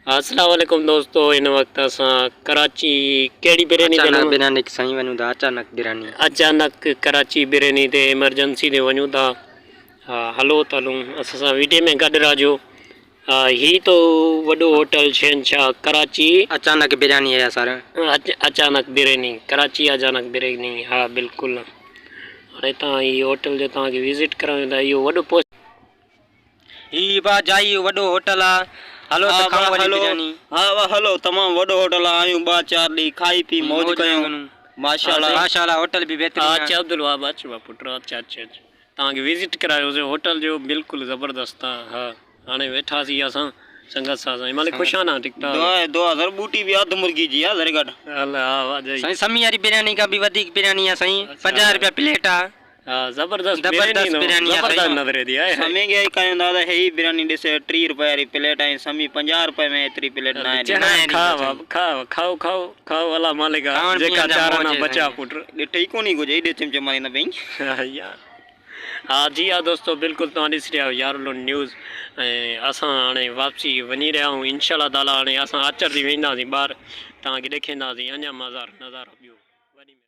अस्सलाम वालेकुम दोस्तों, इन वक्त असां कराची केड़ी बिरयानी ते बिरयानी साईं वञूं था अचानक कराची बिरयानी ते इमरजेंसी ते वञूं था। हा हलो त हलूं असां सां वीडियो में गॾु रहिजो। ही तो वॾो होटल शहनशाह कराची। अचानक बिरयानी है सर। अचानक बिरयानी कराची अचानक बिरयानी। हाँ बिल्कुल। हाणे तव्हां ही होटल जो तव्हांखे विज़िट करायूं था। इहो वॾो पोस्ट ही बा जाई वॾो होटल आ। हलो त खाऊं वरी बिरयानी। हाँ हलो तमाम वॾो होटल आ। आयूं 2-4 ॾींहं खाई पी मौज कयूं माशाल्लाह। माशाल्लाह होटल भी बेहतरीन है। अच्छा अब्दुल वहाब अचो पुट। अच्छा तव्हांखे विज़िट करायोसीं होटल जो बिल्कुलु ज़बरदस्त आहे। हा हाणे वेठासीं असां संगत सां साईं मालिक खुश आना ठीक ठाक। दुआ सर बूटी भी अध मुर्गी जी आहे गॾ। साईं समी वाली बिरयानी का भी वधिक बिरयानी है साईं। 50 रुपया प्लेट आ। हाँ जबरदस्त बिरयानी जबरदस्त नजरे दी है। समी के कयूं दादा हे बिरयानी ॾिसे 30 रुपए वाली प्लेट है। समी 50 रुपए में एतरी प्लेट ना है। खाओ खाओ खाओ अल्लाह मालिक जेका चाराना बचा पुट ॾिठे ई कोनी कुझु एॾे चमचमारी न पई। हाँ जी हाँ दोस्तों बिल्कुल तुम ॾिसी रहिया यारो न्यूज़। असां हाणे वापसी वञी रहिया आहियूं इंशाल्लाह ताला। हाणे असां अचर थी वेंदासीं ॿाहिरि तव्हांखे ॾेखारींदासीं अञा नज़ारो ॿियो।